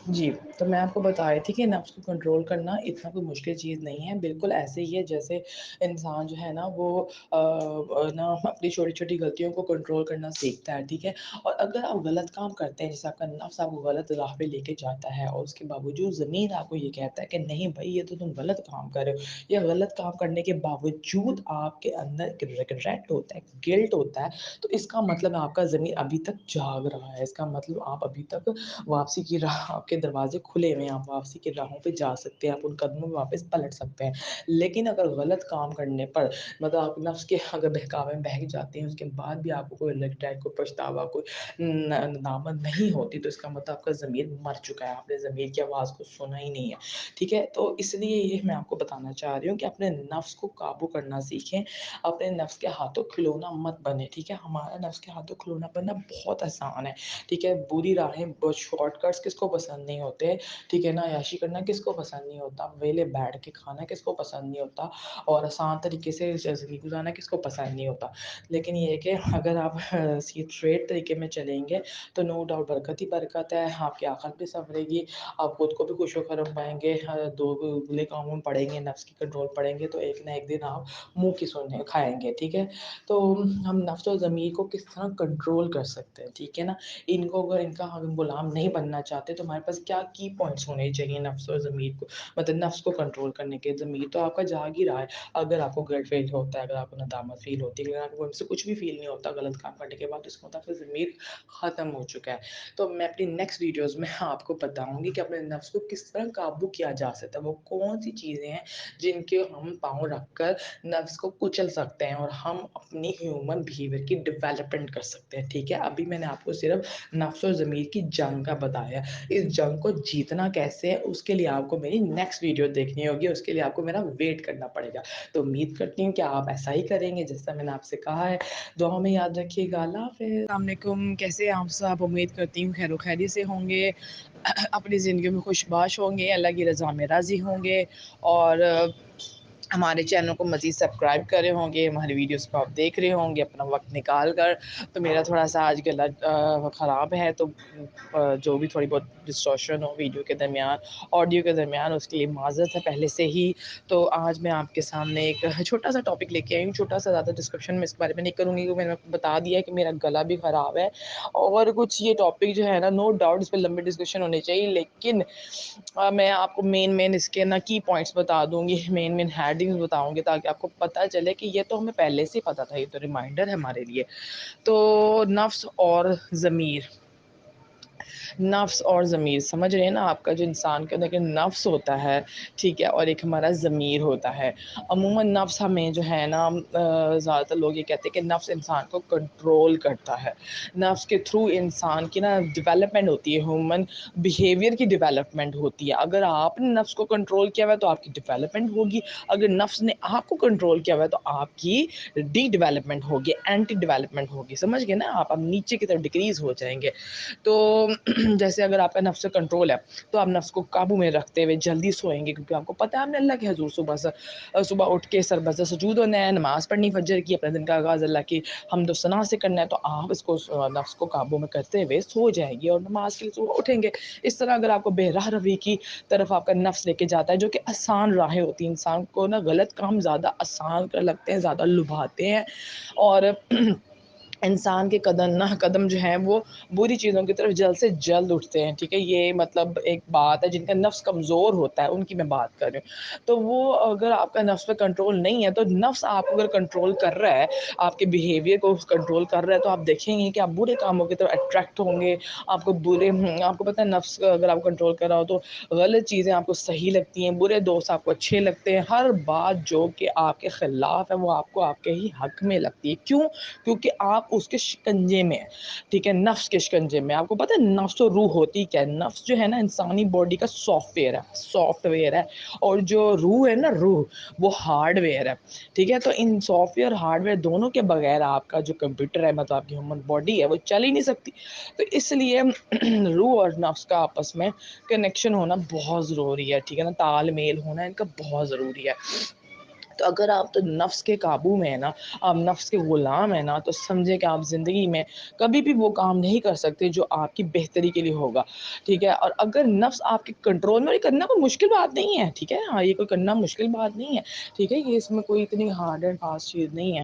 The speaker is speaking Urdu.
جی، تو میں آپ کو بتا رہی تھی کہ نفس کو کنٹرول کرنا اتنا کوئی مشکل چیز نہیں ہے، بالکل ایسے ہی ہے جیسے انسان جو ہے نا وہ نا اپنی چھوٹی-چھوٹی غلطیوں کو کنٹرول کرنا سیکھتا ہے، ٹھیک ہے؟ اور اگر آپ غلط کام کرتے ہیں، جیسے آپ کا نفس آپ کو غلط راہ پہ لے کے جاتا ہے اور اس کے باوجود ضمیر آپ کو یہ کہتا ہے کہ نہیں بھائی یہ تو تم غلط کام کر رہے ہو، یا غلط کام کرنے کے باوجود آپ کے اندر ایک ریگریٹ ہوتا ہے، گلٹ ہوتا ہے، تو اس کا مطلب آپ کا ضمیر ابھی تک جاگ رہا ہے، اس کا مطلب آپ ابھی تک واپسی کی راہ آپ کے دروازے کھلے ہوئے ہیں، آپ واپسی کی راہوں پہ جا سکتے ہیں، آپ ان قدموں میں واپس پلٹ سکتے ہیں۔ لیکن اگر غلط کام کرنے پر مطلب آپ نفس کے اگر بہکاوے میں بہک جاتے ہیں، اس کے بعد بھی آپ کو کوئی ریگریٹ، کوئی پچھتاوا، کوئی ندامت نہیں ہوتی، تو اس کا مطلب آپ کا ضمیر مر چکا ہے، آپ نے ضمیر کی آواز کو سنا ہی نہیں ہے، ٹھیک ہے؟ تو اس لیے یہ میں آپ کو بتانا چاہ رہی ہوں کہ اپنے نفس کو قابو کرنا سیکھیں، اپنے نفس کے ہاتھوں کھلونا مت بنے، ٹھیک ہے؟ ہمارا نفس کے ہاتھوں کھلونا بننا بہت آسان ہے، ٹھیک ہے؟ بری راہیں، شارٹ کٹس کس کو پسند نہیں ہوتے، ٹھیک ہے نا؟ عیاشی کرنا کس کو پسند نہیں ہوتا، ویلے بیٹھ کے کھانا کس کو پسند نہیں ہوتا، اور آسان طریقے سے زندگی گزارنا کس کو پسند نہیں ہوتا، لیکن یہ ہے کہ اگر آپ اسٹریٹ طریقے میں چلیں گے تو نو ڈاؤٹ برکت ہی برکت ہے، آپ کی آخرت بھی سنورے گی، آپ خود کو بھی خوش و خرم پائیں گے، دو برے کاموں میں پڑیں گے، نفس کی کنٹرول پڑیں گے تو ایک نہ ایک دن آپ منہ کی سننے کھائیں گے، ٹھیک ہے؟ تو ہم نفس و ضمیر کو کس طرح کنٹرول کر سکتے ہیں، ٹھیک ہے نا؟ ان کو اگر ان کا ہم غلام نہیں بننا چاہتے تو ہمارے پاس کیا کی پوائنٹس ہونے چاہیے نفس اور ضمیر کو، مطلب نفس کو کنٹرول کرنے کے۔ ضمیر تو آپ کا جاگ ہی رہا ہے، اگر آپ کو گلٹ فیل ہوتا ہے، اگر آپ کو ندامت فیل ہوتی ہے، اگر آپ کو ان سے کچھ بھی فیل نہیں ہوتا غلط کام کرنے کے بعد، تو اس کا مطلب ضمیر ختم ہو چکا ہے۔ تو میں اپنی نیکسٹ ویڈیوز میں آپ کو بتاؤں گی کہ اپنے نفس کو کس طرح قابو کیا جا سکتا ہے، وہ کون سی چیزیں ہیں جن کے ہم پاؤں رکھ کر نفس کو کچل سکتے ہیں اور ہم اپنی ہیومن بیہیویئر کی ڈیولپمنٹ کر سکتے ہیں، ٹھیک ہے؟ ابھی میں نے آپ کو صرف نفس اور ضمیر کی جنگ کا بتایا، اس جنگ کو جیتنا کیسے ہے اس کے لیے آپ کو میری نیکسٹ ویڈیو دیکھنی ہوگی، اس کے لیے آپ کو میرا ویٹ کرنا پڑے گا۔ تو امید کرتی ہوں کہ آپ ایسا ہی کریں گے جیسا میں نے آپ سے کہا ہے۔ دعاؤں میں یاد رکھیے گا۔ اللہ حافظ۔ السلام علیکم، کیسے آپ سب؟ امید کرتی ہوں خیر و خیریت سے ہوں گے، اپنی زندگی میں خوش باش ہوں گے، اللہ کی رضا میں راضی ہوں گے، اور ہمارے چینل کو مزید سبسکرائب کرے ہوں گے، ہماری ویڈیوز کو آپ دیکھ رہے ہوں گے اپنا وقت نکال کر۔ تو میرا تھوڑا سا آج گلا خراب ہے، تو جو بھی تھوڑی بہت ڈسٹورشن ہو ویڈیو کے درمیان، آڈیو کے درمیان، اس کے لیے معذرت ہے پہلے سے ہی۔ تو آج میں آپ کے سامنے ایک چھوٹا سا ٹاپک لے کے آئی ہوں، چھوٹا سا، زیادہ ڈسکرپشن میں اس کے بارے میں نہیں کروں گی کیونکہ میں نے آپ کو بتا دیا ہے کہ میرا گلا بھی خراب ہے، اور کچھ یہ ٹاپک جو ہے نا نو ڈاؤٹ اس پہ لمبی ڈسکشن ہونی چاہیے، لیکن میں آپ کو مین اس کے نا کی پوائنٹس بتا دوں گی، مین ہیڈنگز بتاؤں گی تاکہ آپ کو پتہ چلے کہ یہ تو ہمیں پہلے سے پتہ تھا، یہ تو ریمائنڈر ہے ہمارے لیے۔ تو نفس اور ضمیر، نفس اور ضمیر سمجھ رہے ہیں نا؟ آپ کا جو انسان کے اندر نفس ہوتا ہے، ٹھیک ہے، اور ایک ہمارا ضمیر ہوتا ہے۔ عموماً نفس ہمیں جو ہے نا زیادہ تر لوگ یہ کہتے ہیں کہ نفس انسان کو کنٹرول کرتا ہے، نفس کے تھرو انسان کی نا ڈیولپمنٹ ہوتی ہے، ہیومن بیہیویئر کی ڈیولپمنٹ ہوتی ہے۔ اگر آپ نے نفس کو کنٹرول کیا ہوا ہے تو آپ کی ڈیولپمنٹ ہوگی، اگر نفس نے آپ کو کنٹرول کیا ہوا ہے تو آپ کی ڈی ڈیولپمنٹ ہوگی، اینٹی ڈیولپمنٹ ہوگی، سمجھ گئے نا؟ آپ نیچے کی طرف ڈکریز ہو جائیں گے۔ تو جیسے اگر آپ کا نفس سے کنٹرول ہے تو آپ نفس کو قابو میں رکھتے ہوئے جلدی سوئیں گے، کیونکہ آپ کو پتہ ہے آپ نے اللہ کے حضور صبح اٹھ کے سربزہ سجود ہونا ہے، نماز پڑھنی فجر کی، اپنے دن کا آغاز اللہ کی حمد و ثنا سے کرنا ہے، تو آپ اس کو نفس کو قابو میں کرتے ہوئے سو جائیں گے اور نماز کے لیے صبح اٹھیں گے۔ اس طرح اگر آپ کو بے راہ روی کی طرف آپ کا نفس لے کے جاتا ہے، جو کہ آسان راہیں ہوتی ہیں، انسان کو نا غلط کام زیادہ آسان لگتے ہیں، زیادہ لبھاتے ہیں، اور انسان کے قدم جو ہیں وہ بری چیزوں کی طرف جلد سے جلد اٹھتے ہیں، ٹھیک ہے؟ یہ مطلب ایک بات ہے، جن کا نفس کمزور ہوتا ہے ان کی میں بات کر رہی ہوں۔ تو وہ اگر آپ کا نفس پہ کنٹرول نہیں ہے، تو نفس آپ کو اگر کنٹرول کر رہا ہے، آپ کے بیہیویئر کو کنٹرول کر رہا ہے، تو آپ دیکھیں گے کہ آپ برے کاموں کی طرف اٹریکٹ ہوں گے، آپ کو آپ کو پتہ ہے نفس اگر آپ کنٹرول کر رہا ہو تو غلط چیزیں آپ کو صحیح لگتی ہیں، برے دوست آپ کو اچھے لگتے ہیں، ہر بات جو کہ آپ کے خلاف ہے وہ آپ کے ہی حق میں لگتی ہے۔ کیوں؟ کیونکہ آپ اس کے شکنجے میں ہیں، ٹھیک ہے؟ نفس کے شکنجے میں۔ آپ کو پتہ ہے نفس و روح ہوتی کیا ہے؟ نفس جو ہے نا انسانی باڈی کا سافٹ ویئر ہے، اور جو روح ہے نا، روح وہ ہارڈ ویئر ہے، ٹھیک ہے؟ تو ان سافٹ ویئر ہارڈ ویئر دونوں کے بغیر آپ کا جو کمپیوٹر ہے، مطلب آپ کی ہیومن باڈی ہے، وہ چل ہی نہیں سکتی۔ تو اس لیے روح اور نفس کا آپس میں کنیکشن ہونا بہت ضروری ہے، ٹھیک ہے نا؟ تال میل ہونا ان کا بہت ضروری ہے۔ تو اگر آپ تو نفس کے قابو میں ہیں نا، آپ نفس کے غلام ہیں نا، تو سمجھیں کہ آپ زندگی میں کبھی بھی وہ کام نہیں کر سکتے جو آپ کی بہتری کے لیے ہوگا، ٹھیک ہے؟ اور اگر نفس آپ کے کنٹرول میں، اور یہ کرنا کوئی مشکل بات نہیں ہے، ٹھیک ہے؟ ہاں، یہ کوئی کرنا مشکل بات نہیں ہے، ٹھیک ہے؟ یہ اس میں کوئی اتنی ہارڈ اینڈ فاسٹ چیز نہیں ہے۔